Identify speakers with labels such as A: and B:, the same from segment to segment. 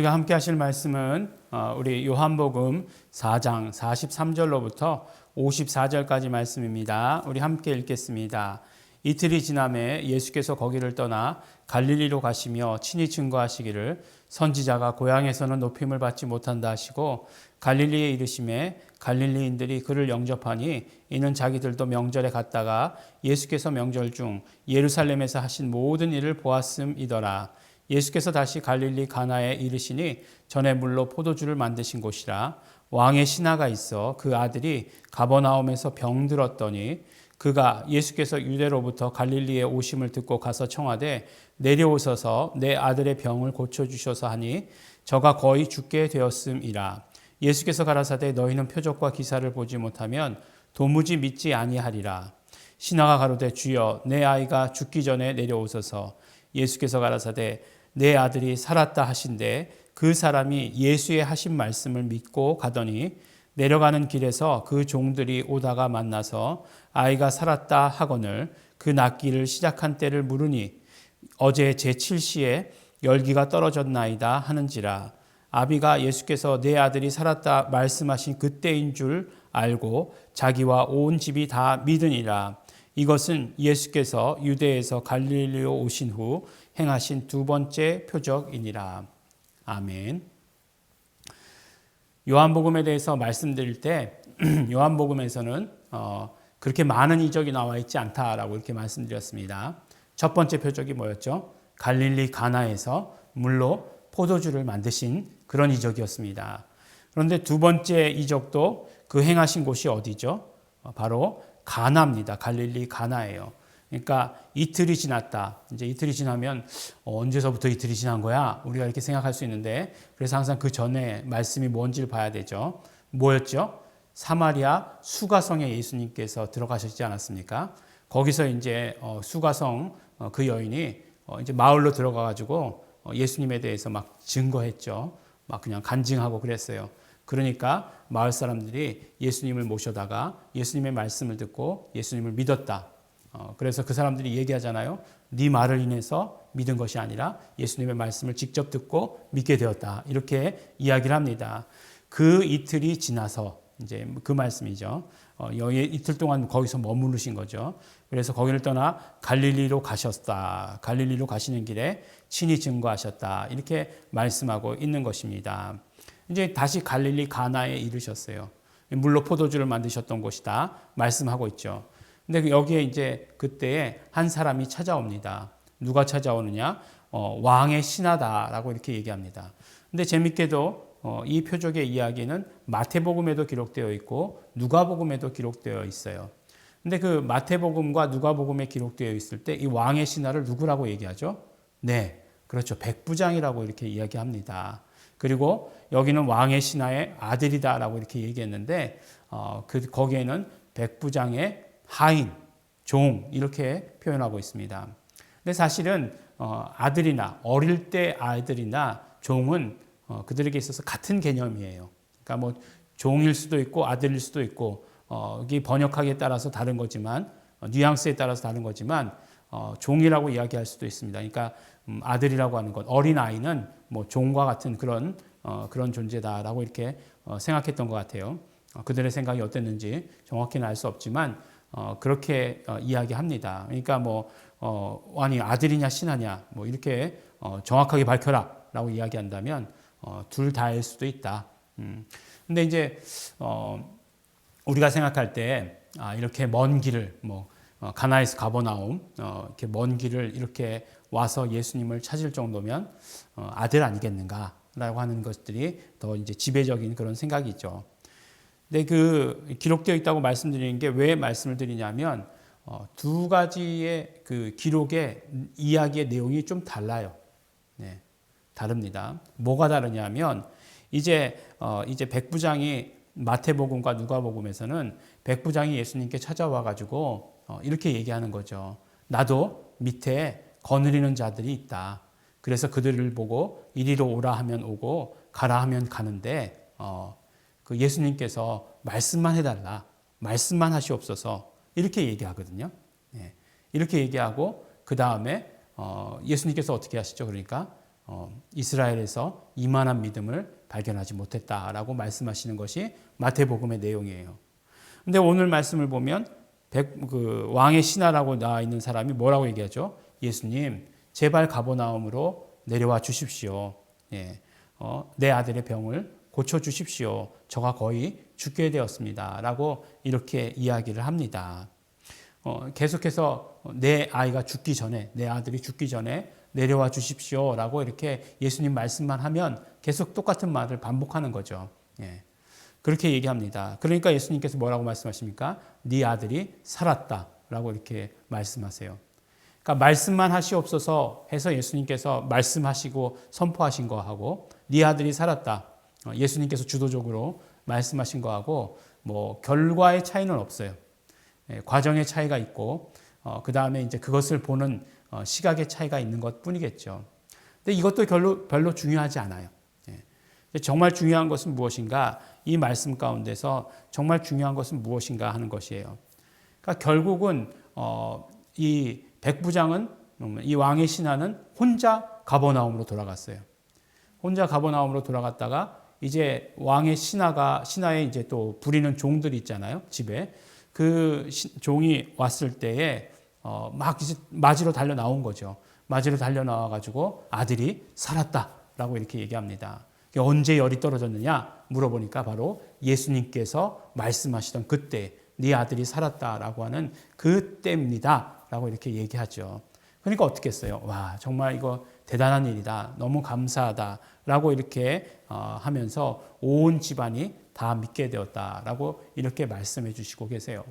A: 우리가 함께 하실 말씀은 우리 요한복음 4장 43절로부터 54절까지 말씀입니다. 우리 함께 읽겠습니다. 이틀이 지남에 예수께서 거기를 떠나 갈릴리로 가시며 친히 증거하시기를 선지자가 고향에서는 높임을 받지 못한다 하시고 갈릴리에 이르심에 갈릴리인들이 그를 영접하니 이는 자기들도 명절에 갔다가 예수께서 명절 중 예루살렘에서 하신 모든 일을 보았음이더라. 예수께서 다시 갈릴리 가나에 이르시니 전에 물로 포도주를 만드신 곳이라. 왕의 신하가 있어 그 아들이 가버나움에서 병들었더니 그가 예수께서 유대로부터 갈릴리에 오심을 듣고 가서 청하되 내려오셔서 내 아들의 병을 고쳐주셔서 하니 저가 거의 죽게 되었음이라. 예수께서 가라사대 너희는 표적과 기사를 보지 못하면 도무지 믿지 아니하리라. 신하가 가로되 주여 내 아이가 죽기 전에 내려오소서. 예수께서 가라사대 내 아들이 살았다 하신대 그 사람이 예수의 하신 말씀을 믿고 가더니 내려가는 길에서 그 종들이 오다가 만나서 아이가 살았다 하거늘 그 낫기를 시작한 때를 물으니 어제 제7시에 열기가 떨어졌나이다 하는지라. 아비가 예수께서 내 아들이 살았다 말씀하신 그때인 줄 알고 자기와 온 집이 다 믿으니라. 이것은 예수께서 유대에서 갈릴리로 오신 후 행하신 두 번째 표적이니라. 아멘. 요한복음에 대해서 말씀드릴 때 요한복음에서는 그렇게 많은 이적이 나와 있지 않다라고 이렇게 말씀드렸습니다. 첫 번째 표적이 뭐였죠? 갈릴리 가나에서 물로 포도주를 만드신 그런 이적이었습니다. 그런데 두 번째 이적도 그 행하신 곳이 어디죠? 바로 가나입니다. 갈릴리 가나예요. 그러니까 이틀이 지났다. 이제 이틀이 지나면 언제서부터 이틀이 지난 거야? 우리가 이렇게 생각할 수 있는데 그래서 항상 그 전에 말씀이 뭔지를 봐야 되죠. 뭐였죠? 사마리아 수가성에 예수님께서 들어가셨지 않았습니까? 거기서 이제 수가성 그 여인이 이제 마을로 들어가 가지고 예수님에 대해서 막 증거했죠. 막 그냥 간증하고 그랬어요. 그러니까 마을 사람들이 예수님을 모셔다가 예수님의 말씀을 듣고 예수님을 믿었다. 그래서 그 사람들이 얘기하잖아요. 네 말을 인해서 믿은 것이 아니라 예수님의 말씀을 직접 듣고 믿게 되었다. 이렇게 이야기를 합니다. 그 이틀이 지나서 이제 그 말씀이죠. 이틀 동안 거기서 머무르신 거죠. 그래서 거기를 떠나 갈릴리로 가셨다. 갈릴리로 가시는 길에 친히 증거하셨다. 이렇게 말씀하고 있는 것입니다. 이제 다시 갈릴리 가나에 이르셨어요. 물로 포도주를 만드셨던 곳이다. 말씀하고 있죠. 근데 여기에 이제 그때에 한 사람이 찾아옵니다. 누가 찾아오느냐? 왕의 신하다라고 이렇게 얘기합니다. 근데 재밌게도 이 표적의 이야기는 마태복음에도 기록되어 있고 누가복음에도 기록되어 있어요. 근데 그 마태복음과 누가복음에 기록되어 있을 때 이 왕의 신하를 누구라고 얘기하죠? 네, 그렇죠. 백부장이라고 이렇게 이야기합니다. 그리고 여기는 왕의 신하의 아들이다라고 이렇게 얘기했는데 거기에는 백부장의 하인, 종 이렇게 표현하고 있습니다. 근데 사실은 아들이나 어릴 때 아들이나 종은 그들에게 있어서 같은 개념이에요. 그러니까 뭐 종일 수도 있고 아들일 수도 있고 여기 번역하기에 따라서 다른 거지만 뉘앙스에 따라서 다른 거지만 종이라고 이야기할 수도 있습니다. 그러니까 아들이라고 하는 것, 어린 아이는 뭐 종과 같은 그런 존재다라고 이렇게 생각했던 것 같아요. 그들의 생각이 어땠는지 정확히는 알 수 없지만 그렇게 이야기합니다. 그러니까 뭐 아니 아들이냐 신하냐 뭐 이렇게 정확하게 밝혀라라고 이야기한다면 둘 다일 수도 있다. 근데 이제 우리가 생각할 때 이렇게 먼 길을 뭐 가나에서 가버나움 이렇게 먼 길을 이렇게 와서 예수님을 찾을 정도면 아들 아니겠는가라고 하는 것들이 더 이제 지배적인 그런 생각이 있죠. 근데 그 기록되어 있다고 말씀드리는 게 왜 말씀을 드리냐면 두 가지의 그 기록의 이야기의 내용이 좀 달라요. 네, 다릅니다. 뭐가 다르냐면 이제 백부장이 마태복음과 누가복음에서는 백부장이 예수님께 찾아와 가지고 이렇게 얘기하는 거죠. 나도 밑에 거느리는 자들이 있다. 그래서 그들을 보고 이리로 오라 하면 오고 가라 하면 가는데 그 예수님께서 말씀만 해달라. 말씀만 하시옵소서. 이렇게 얘기하거든요. 예. 이렇게 얘기하고 그 다음에 예수님께서 어떻게 하시죠? 그러니까 이스라엘에서 이만한 믿음을 발견하지 못했다라고 말씀하시는 것이 마태복음의 내용이에요. 근데 오늘 말씀을 보면 왕의 신하라고 나와 있는 사람이 뭐라고 얘기하죠? 예수님, 제발 가버나움으로 내려와 주십시오. 예, 내 아들의 병을 고쳐 주십시오. 저가 거의 죽게 되었습니다. 라고 이렇게 이야기를 합니다. 계속해서 내 아이가 죽기 전에, 내 아들이 죽기 전에 내려와 주십시오. 라고 이렇게 예수님 말씀만 하면 계속 똑같은 말을 반복하는 거죠. 예. 그렇게 얘기합니다. 그러니까 예수님께서 뭐라고 말씀하십니까? 네 아들이 살았다. 라고 이렇게 말씀하세요. 그러니까 말씀만 하시옵소서 해서 예수님께서 말씀하시고 선포하신 거하고 네 아들이 살았다. 예수님께서 주도적으로 말씀하신 거하고 뭐 결과의 차이는 없어요. 과정의 차이가 있고 그 다음에 이제 그것을 보는 시각의 차이가 있는 것 뿐이겠죠. 근데 이것도 별로 중요하지 않아요. 정말 중요한 것은 무엇인가? 이 말씀 가운데서 정말 중요한 것은 무엇인가 하는 것이에요. 그러니까 결국은 이 백부장은 이 왕의 신하는 혼자 가버나움으로 돌아갔어요. 혼자 가버나움으로 돌아갔다가 이제 왕의 신하의 이제 또 부리는 종들이 있잖아요. 집에 그 종이 왔을 때에 막 이제 맞으러 달려 나온 거죠. 맞으러 달려 나와 가지고 아들이 살았다라고 이렇게 얘기합니다. 언제 열이 떨어졌느냐 물어보니까 바로 예수님께서 말씀하시던 그때 네 아들이 살았다라고 하는 그때입니다라고 이렇게 얘기하죠. 그러니까 어떻게 했어요? 와, 정말 이거 대단한 일이다. 너무 감사하다라고 이렇게 하면서 온 집안이 다 믿게 되었다라고 이렇게 말씀해 주시고 계세요.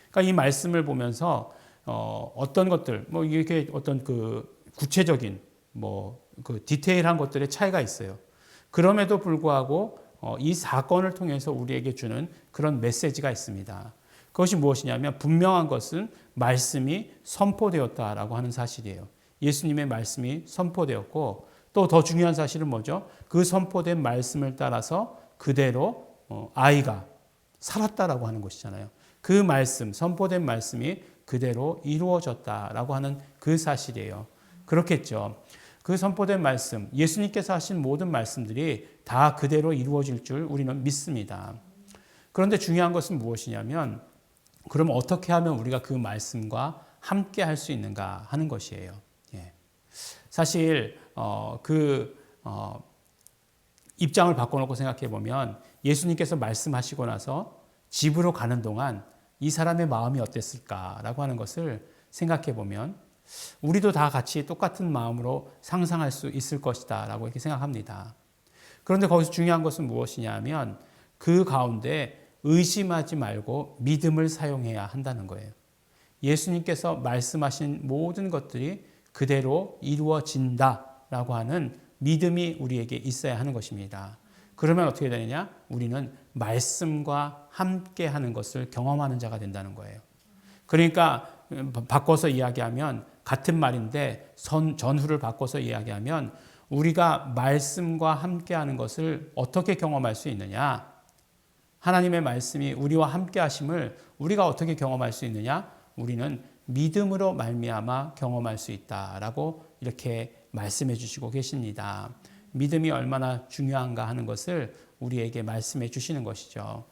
A: 그러니까 이 말씀을 보면서 어떤 것들, 뭐 이렇게 어떤 그 구체적인 뭐 그 디테일한 것들의 차이가 있어요. 그럼에도 불구하고 이 사건을 통해서 우리에게 주는 그런 메시지가 있습니다. 그것이 무엇이냐면 분명한 것은 말씀이 선포되었다라고 하는 사실이에요. 예수님의 말씀이 선포되었고 또 더 중요한 사실은 뭐죠? 그 선포된 말씀을 따라서 그대로 아이가 살았다라고 하는 것이잖아요. 그 말씀, 선포된 말씀이 그대로 이루어졌다라고 하는 그 사실이에요. 그렇겠죠. 그 선포된 말씀, 예수님께서 하신 모든 말씀들이 다 그대로 이루어질 줄 우리는 믿습니다. 그런데 중요한 것은 무엇이냐면 그럼 어떻게 하면 우리가 그 말씀과 함께 할 수 있는가 하는 것이에요. 예. 사실 입장을 바꿔놓고 생각해 보면 예수님께서 말씀하시고 나서 집으로 가는 동안 이 사람의 마음이 어땠을까라고 하는 것을 생각해 보면 우리도 다 같이 똑같은 마음으로 상상할 수 있을 것이다 라고 이렇게 생각합니다. 그런데 거기서 중요한 것은 무엇이냐면 그 가운데 의심하지 말고 믿음을 사용해야 한다는 거예요. 예수님께서 말씀하신 모든 것들이 그대로 이루어진다라고 하는 믿음이 우리에게 있어야 하는 것입니다. 그러면 어떻게 되느냐? 우리는 말씀과 함께 하는 것을 경험하는 자가 된다는 거예요. 그러니까 바꿔서 이야기하면 같은 말인데 전후를 바꿔서 이야기하면 우리가 말씀과 함께 하는 것을 어떻게 경험할 수 있느냐? 하나님의 말씀이 우리와 함께 하심을 우리가 어떻게 경험할 수 있느냐? 우리는 믿음으로 말미암아 경험할 수 있다라고 이렇게 말씀해 주시고 계십니다. 믿음이 얼마나 중요한가 하는 것을 우리에게 말씀해 주시는 것이죠.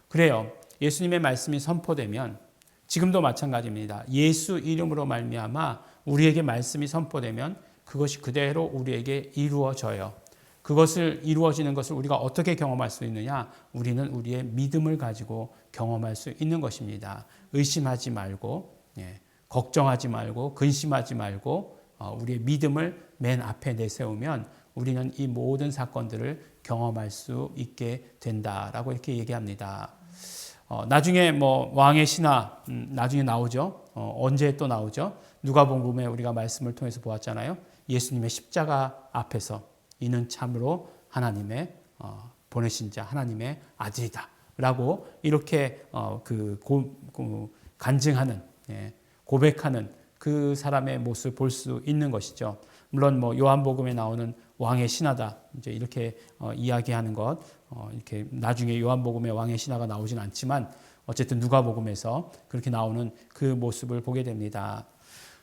A: 그래요. 예수님의 말씀이 선포되면 지금도 마찬가지입니다. 예수 이름으로 말미암아 우리에게 말씀이 선포되면 그것이 그대로 우리에게 이루어져요. 그것을 이루어지는 것을 우리가 어떻게 경험할 수 있느냐? 우리는 우리의 믿음을 가지고 경험할 수 있는 것입니다. 의심하지 말고, 걱정하지 말고, 근심하지 말고 우리의 믿음을 맨 앞에 내세우면 우리는 이 모든 사건들을 경험할 수 있게 된다라고 이렇게 얘기합니다. 나중에 뭐 왕의 신하 나중에 나오죠. 언제 또 나오죠? 누가복음에 우리가 말씀을 통해서 보았잖아요. 예수님의 십자가 앞에서 이는 참으로 하나님의 보내신 자 하나님의 아들이다라고 이렇게 간증하는 고백하는 그 사람의 모습을 볼 수 있는 것이죠. 물론 뭐 요한복음에 나오는 왕의 신하다 이제 이렇게 이야기하는 것 이렇게 나중에 요한복음에 왕의 신하가 나오진 않지만 어쨌든 누가복음에서 그렇게 나오는 그 모습을 보게 됩니다.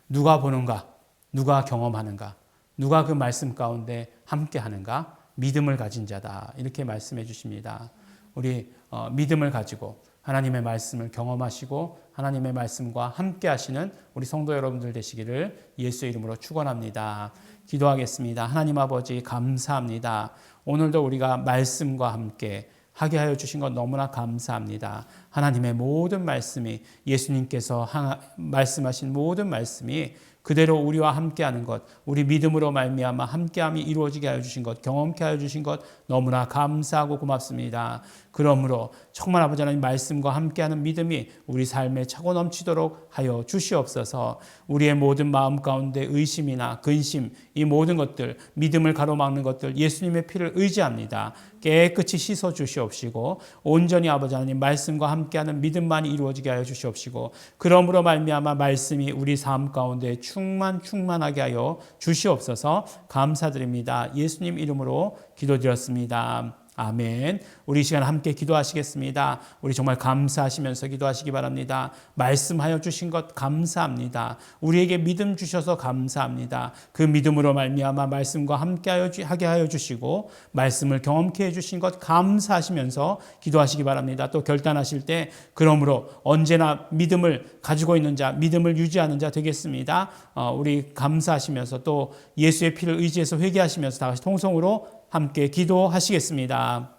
A: 누가 보는가? 누가 경험하는가? 누가 그 말씀 가운데 함께 하는가? 믿음을 가진 자다. 이렇게 말씀해 주십니다. 우리 믿음을 가지고 하나님의 말씀을 경험하시고 하나님의 말씀과 함께 하시는 우리 성도 여러분들 되시기를 예수의 이름으로 축원합니다. 기도하겠습니다. 하나님 아버지 감사합니다. 오늘도 우리가 말씀과 함께 하게 하여 주신 것 너무나 감사합니다. 하나님의 모든 말씀이 예수님께서 말씀하신 모든 말씀이 그대로 우리와 함께하는 것, 우리 믿음으로 말미암아 함께함이 이루어지게 하여 주신 것, 경험케 하여 주신 것 너무나 감사하고 고맙습니다. 그러므로 정말 아버지 하나님 말씀과 함께하는 믿음이 우리 삶에 차고 넘치도록 하여 주시옵소서. 우리의 모든 마음 가운데 의심이나 근심, 이 모든 것들, 믿음을 가로막는 것들 예수님의 피를 의지합니다. 깨끗이 씻어 주시옵시고 온전히 아버지 하나님 말씀과 함께하는 믿음만이 이루어지게 하여 주시옵시고 그러므로 말미암아 말씀이 우리 삶 가운데 충만하게 하여 주시옵소서. 감사드립니다. 예수님 이름으로 기도드렸습니다. 아멘. 우리 이 시간 함께 기도하시겠습니다. 우리 정말 감사하시면서 기도하시기 바랍니다. 말씀하여 주신 것 감사합니다. 우리에게 믿음 주셔서 감사합니다. 그 믿음으로 말미암아 말씀과 함께 하게 하여 주시고 말씀을 경험케 해 주신 것 감사하시면서 기도하시기 바랍니다. 또 결단하실 때 그러므로 언제나 믿음을 가지고 있는 자, 믿음을 유지하는 자 되겠습니다. 우리 감사하시면서 또 예수의 피를 의지해서 회개하시면서 다같이 통성으로 함께 기도하시겠습니다.